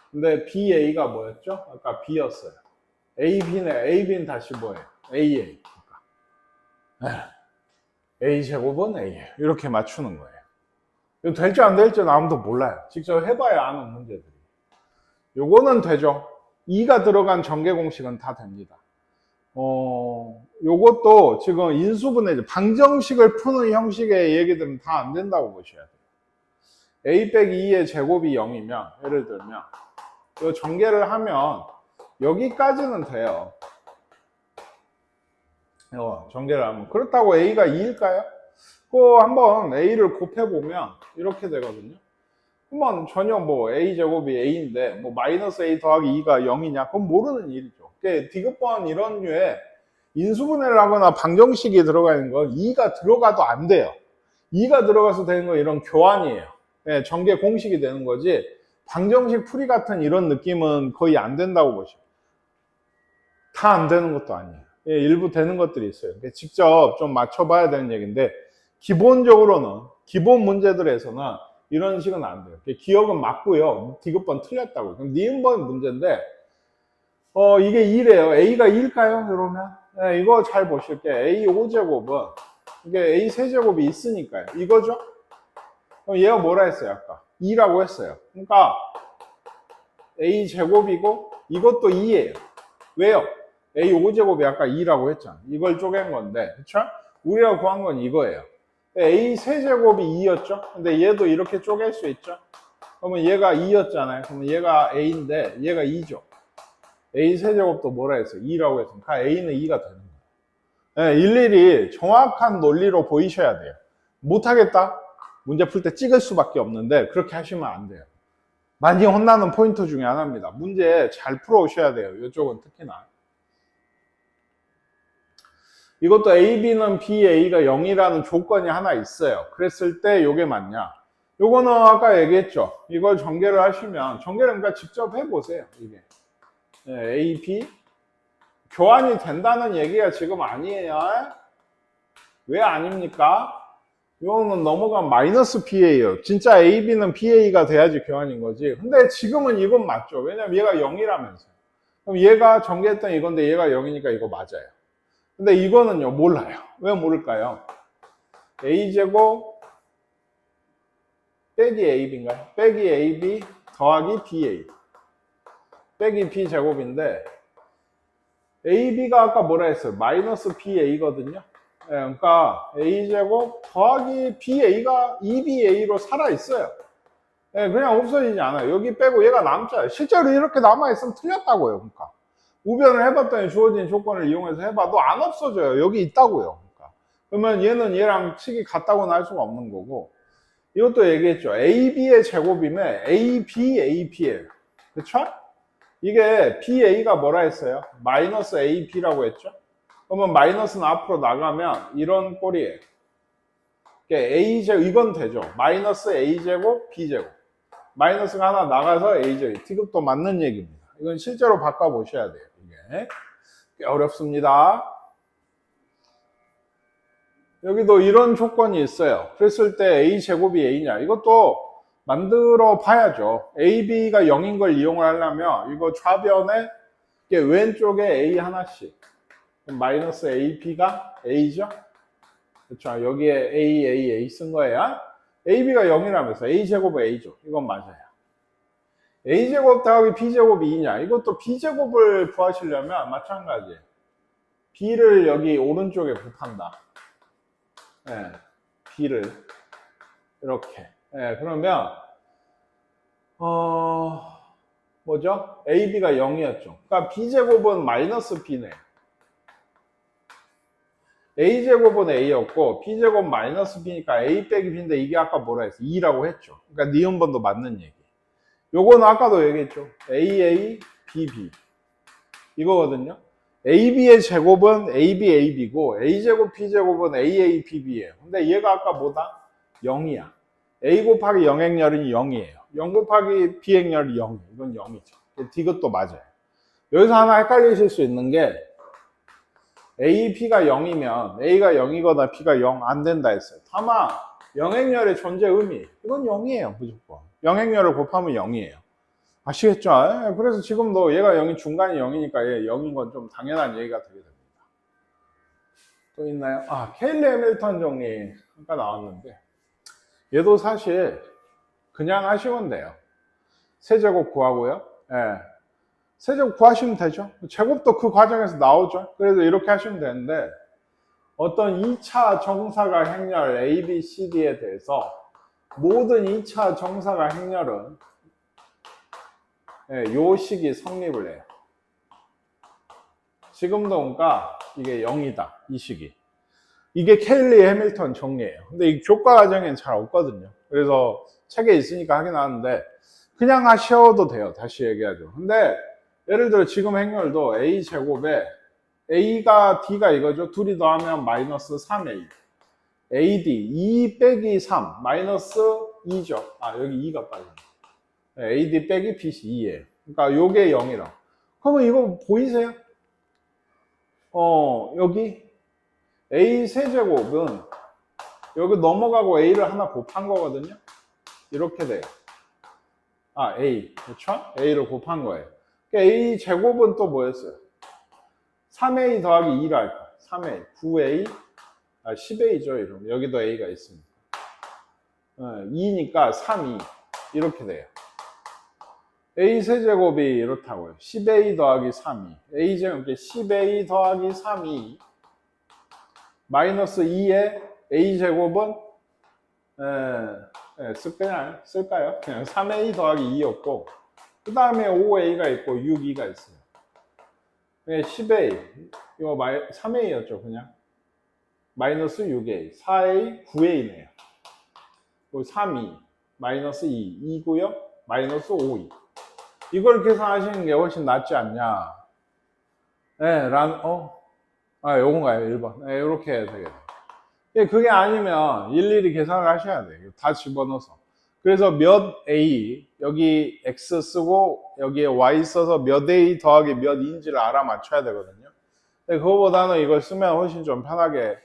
근데 BA가 뭐였죠? 아까 B였어요. AB는 다시 뭐예요? AA. 그러니까. A 제곱은 A예요. 이렇게 맞추는 거예요. 될지 안 될지는 아무도 몰라요. 직접 해봐야 아는 문제들이. 요거는 되죠. 2가 들어간 전개 공식은 다 됩니다. 요것도 지금 인수분해, 방정식을 푸는 형식의 얘기들은 다 안 된다고 보셔야 돼요. a 빼기 2의 제곱이 0이면, 예를 들면, 요 전개를 하면, 여기까지는 돼요. 전개를 하면. 그렇다고 a가 2일까요? 그거 한번 a를 곱해보면, 이렇게 되거든요. 그러면 전혀 뭐 a제곱이 a인데 뭐 마이너스 a 더하기 2가 0이냐? 그건 모르는 일이죠. 디귿번 이런 류에 인수분해를 하거나 방정식이 들어가 있는 건 2가 들어가도 안 돼요. 2가 들어가서 되는 건 이런 교환이에요. 네, 전개 공식이 되는 거지 방정식 풀이 같은 이런 느낌은 거의 안 된다고 보시죠. 다 안 되는 것도 아니에요. 일부 되는 것들이 있어요. 직접 좀 맞춰봐야 되는 얘기인데 기본적으로는 기본 문제들에서는 이런 식은 안 돼요. 기억은 맞고요. 디귿번 틀렸다고요. 그럼 니은번 문제인데 이게 2래요. A가 2일까요? 그러면 네, 이거 잘 보실게요. A 5제곱은 이게 A 세제곱이 있으니까요. 이거죠? 그럼 얘가 뭐라 했어요? 아까 2라고 했어요. 그러니까 A 제곱이고 이것도 2예요. 왜요? A 5제곱이 아까 2라고 했잖아. 이걸 쪼갠 건데 그쵸? 우리가 구한 건 이거예요. A 세제곱이 2였죠? 근데 얘도 이렇게 쪼갤 수 있죠? 그러면 얘가 2였잖아요. 그러면 얘가 A인데 얘가 2죠. A 세제곱도 뭐라 했어요? 2라고 했으니까 A는 2가 되는 거예요. 네, 일일이 정확한 논리로 보이셔야 돼요. 못하겠다? 문제 풀 때 찍을 수밖에 없는데 그렇게 하시면 안 돼요. 많이 혼나는 포인트 중에 하나입니다. 문제 잘 풀어오셔야 돼요. 이쪽은 특히나. 이것도 A, B는 B, A가 0이라는 조건이 하나 있어요. 그랬을 때 이게 맞냐? 요거는 아까 얘기했죠. 이걸 전개를 하시면, 전개를 그러니까 직접 해보세요. 이게. 네, A, B. 교환이 된다는 얘기가 지금 아니에요. 왜 아닙니까? 이거는 넘어가면 마이너스 PA예요. 진짜 AB는 PA가 돼야지 교환인 거지. 근데 지금은 이건 맞죠. 왜냐면 얘가 0이라면서요. 그럼 얘가 전개했던 이건데 얘가 0이니까 이거 맞아요. 근데 이거는요, 몰라요. 왜 모를까요? A제곱 빼기 AB인가요? 빼기 AB 더하기 BA 빼기 B제곱인데 AB가 아까 뭐라 했어요? 마이너스 BA거든요. 네, 그러니까 A제곱 더하기 BA가 2BA로 살아있어요. 네, 그냥 없어지지 않아요. 여기 빼고 얘가 남자예요. 실제로 이렇게 남아있으면 틀렸다고요. 그러니까 우변을 해봤더니 주어진 조건을 이용해서 해봐도 안 없어져요. 여기 있다고요. 그러니까. 그러면 얘는 얘랑 식이 같다고는 할 수가 없는 거고 이것도 얘기했죠. AB의 제곱이면 AB, AP예요. 그쵸? 이게 BA가 뭐라 했어요? 마이너스 AB라고 했죠? 그러면 마이너스는 앞으로 나가면 이런 꼴이에요. A제곱, 이건 되죠. 마이너스 A제곱, B제곱. 마이너스가 하나 나가서 A제곱. 이것도 맞는 얘기입니다. 이건 실제로 바꿔보셔야 돼요. 이게 꽤 어렵습니다. 여기도 이런 조건이 있어요. 그랬을 때 A제곱이 A냐. 이것도 만들어 봐야죠. AB가 0인 걸 이용을 하려면 이거 좌변에 왼쪽에 A 하나씩. 마이너스 AB가 A죠? 그렇죠. 여기에 A 쓴 거예요. AB가 0이라면서 A제곱은 A죠. 이건 맞아요. A제곱 더하기 B제곱이 2냐. 이것도 B제곱을 구하시려면 마찬가지예요. B를 여기 오른쪽에 곱한다. 네, B를 이렇게. 네, 그러면 뭐죠? AB가 0이었죠. 그러니까 B제곱은 마이너스 B네. A제곱은 A였고 B제곱 마이너스 B니까 A 빼기 B인데 이게 아까 뭐라 했어? 2라고 했죠. 그러니까 니은번도 맞는 얘기. 요거는 아까도 얘기했죠. AA, BB 이거거든요. AB의 제곱은 AB고 A제곱 B제곱은 AABB예요. 근데 얘가 아까 뭐다? 0이야. A 곱하기 영행렬이 0이에요. 0 곱하기 B행렬이 0. 이건 0이죠. 이것도 맞아요. 여기서 하나 헷갈리실 수 있는 게 A, B가 0이면 A가 0이거나 B가 0 안 된다 했어요. 다만 영행렬의 존재 의미 이건 0이에요. 무조건. 영행렬을 곱하면 0이에요. 아시겠죠? 그래서 지금도 얘가 0이 중간이 0이니까 얘 0인 건 좀 당연한 얘기가 되게 됩니다. 또 있나요? 케일리 해밀턴 정리 아까 나왔는데 얘도 사실 그냥 하시면 돼요. 세제곱 구하고요. 예. 세제곱 구하시면 되죠. 제곱도 그 과정에서 나오죠. 그래서 이렇게 하시면 되는데 어떤 2차 정사각 행렬 A, B, C, D에 대해서 모든 2차 정사각 행렬은 요 식이 성립을 해요. 지금도 그러니까 이게 0이다. 이 식이. 이게 케일리 해밀턴 정리예요. 근데 이 교과 과정에는 잘 없거든요. 그래서 책에 있으니까 하긴 하는데 그냥 하셔도 돼요. 다시 얘기하죠. 근데 예를 들어 지금 행렬도 A제곱에 A가 D가 이거죠. 둘이 더하면 마이너스 3A. AD 2 빼기 3 마이너스 2죠. 여기 2가 빠졌네. AD 빼기 BC 2예요. 그러니까 요게 0이라. 그러면 이거 보이세요? 여기 A 세제곱은 여기 넘어가고 A를 하나 곱한 거거든요. 이렇게 돼요. A. 그렇죠? A를 곱한 거예요. 그러니까 A 제곱은 또 뭐였어요? 3A 더하기 2를 할 거야. 3A, 9A, 10A죠. 이러면 여기도 A가 있으니까. 2니까 3, 2 이렇게 돼요. A 세제곱이 이렇다고요. 10A 더하기 3이. A 제곱 10A 더하기 3이 마이너스 2의 A 제곱은 그냥 쓸까요? 그냥 3A 더하기 2였고 그 다음에 5A가 있고 6E가 있어요. 10A 이거 3A였죠. 그냥 마이너스 6A 4A 9A네요. 3E 마이너스 2 2고요. 마이너스 5E 이걸 계산하시는 게 훨씬 낫지 않냐. 요건가요? 1번. 이렇게 해야 되겠네요. 그게 아니면 일일이 계산을 하셔야 돼요. 다 집어넣어서. 그래서 몇 A, 여기 X 쓰고 여기에 Y 써서 몇 A 더하기 몇 E인지를 알아맞혀야 되거든요. 근데 그거보다는 이걸 쓰면 훨씬 좀 편하게,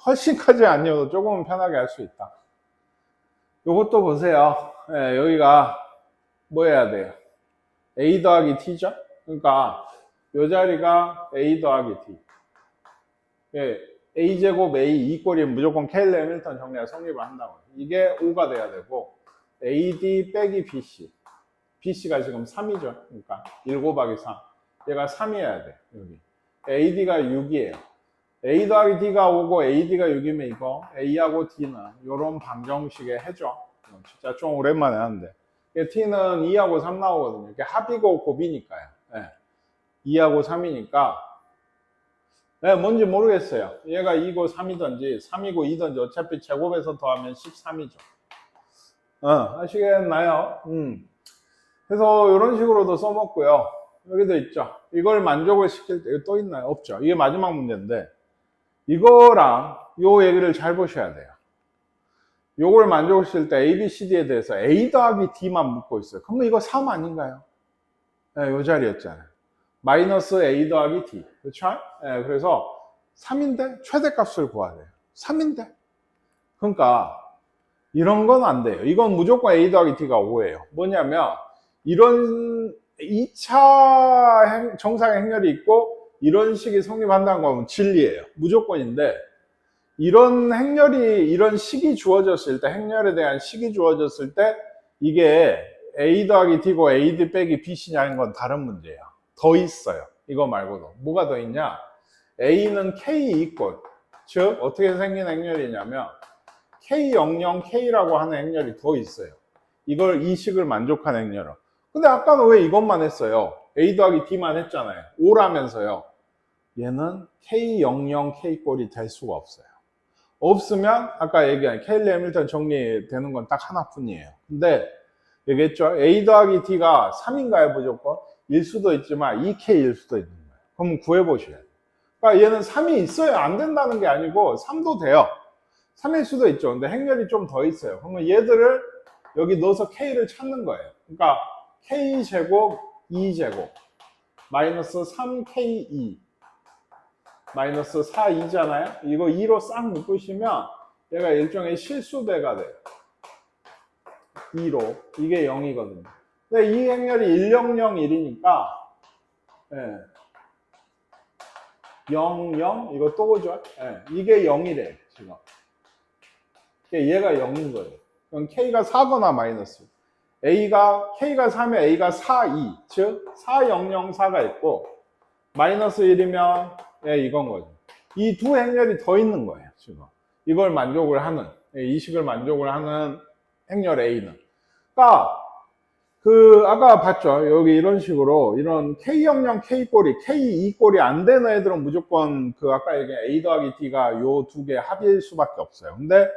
훨씬까지 아니어도 조금은 편하게 할 수 있다. 요것도 보세요. 예, 여기가 뭐 해야 돼요? A 더하기 T죠? 그러니까 요 자리가 A 더하기 T. 예, A제곱 A 이꼴이 무조건 케일러 해밀턴 정리가 성립을 한다고. 이게 5가 돼야 되고, AD 빼기 BC. BC가 지금 3이죠. 그러니까 1 곱하기 3. 얘가 3이어야 돼. 여기. AD가 6이에요. A 더하기 D가 5고 AD가 6이면 이거 A하고 D는 이런 방정식에 해줘. 진짜 좀 오랜만에 하는데. T는 2하고 3 나오거든요. 이게 합이고 곱이니까요. 네. 2하고 3이니까 네, 뭔지 모르겠어요. 얘가 2고 3이든지 3이고 2든지 어차피 제곱해서 더하면 13이죠. 아시겠나요? 그래서 이런 식으로도 써먹고요. 여기도 있죠. 이걸 만족을 시킬 때 또 있나요? 없죠. 이게 마지막 문제인데 이거랑 요 얘기를 잘 보셔야 돼요. 요걸 만족을 시킬 때 A, B, C, D에 대해서 A 더하기 D만 묻고 있어요. 그러면 이거 3 아닌가요? 네, 요 자리였잖아요. 마이너스 A 더하기 D. 그렇죠? 네, 그래서 3인데 최대값을 구해야 돼요. 3인데. 그러니까 이런 건 안 돼요. 이건 무조건 A 더하기 D가 5예요. 뭐냐면 이런 2차 정상의 행렬이 있고 이런 식이 성립한다는 건 진리예요. 무조건인데 이런 행렬이 이런 식이 주어졌을 때 행렬에 대한 식이 주어졌을 때 이게 A 더하기 D고 AD 빼기 BC냐는 건 다른 문제예요. 더 있어요. 이거 말고도. 뭐가 더 있냐? A는 K 이꼴. 즉 어떻게 생긴 행렬이냐면 K00K라고 하는 행렬이 더 있어요. 이걸 이 식을 만족하는 행렬은. 근데 아까는 왜 이것만 했어요? A 더하기 D만 했잖아요. 5라면서요. 얘는 K00K 꼴이 될 수가 없어요. 없으면 아까 얘기한 케일러 해밀턴 정리되는 건 딱 하나뿐이에요. 근데 얘기했죠. A 더하기 D가 3인가요? 무조건? 일 수도 있지만 2K일 수도 있는 거예요. 그럼 구해보셔야 돼요. 그러니까 얘는 3이 있어요. 안 된다는 게 아니고 3도 돼요. 3일 수도 있죠. 근데 행렬이 좀 더 있어요. 그러면 얘들을 여기 넣어서 K를 찾는 거예요. 그러니까 K제곱 2제곱 마이너스 3K2 마이너스 4, 2잖아요. 이거 2로 싹 묶으시면 얘가 일종의 실수배가 돼요. 2로. 이게 0이거든요. 근데 이 행렬이 1001이니까 예. 0, 0 이거 또 오죠. 예. 이게 0이래 지금. 얘가 0인 거예요. 그럼 K가 4거나 마이너스. K가 3에 A가 4, 2. 즉 4, 0, 0, 4가 있고 마이너스 1이면 예, 이건 거죠. 이 두 행렬이 더 있는 거예요, 지금. 이걸 만족을 하는, 이 식을 만족을 하는 행렬 A는. 그러니까, 아까 봤죠? 여기 이런 식으로, 이런 K00, K꼴이, K2꼴이 안 되는 애들은 무조건 아까 얘기한 A 더하기 D가 요 두 개 합일 수밖에 없어요. 근데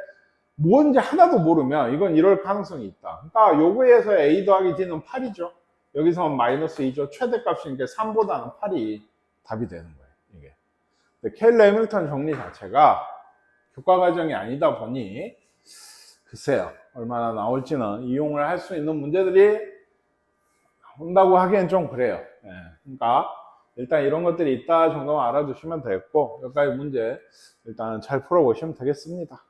뭔지 하나도 모르면 이건 이럴 가능성이 있다. 그러니까 요거에서 A 더하기 D는 8이죠. 여기서는 마이너스 2죠. 최대값이니까 3보다는 8이 답이 되는 거예요. 케일러 해밀턴 정리 자체가 교과 과정이 아니다 보니 글쎄요 얼마나 나올지는 이용을 할 수 있는 문제들이 온다고 하기엔 좀 그래요. 예, 그러니까 일단 이런 것들이 있다 정도만 알아두시면 되겠고 여기까지 문제 일단 잘 풀어보시면 되겠습니다.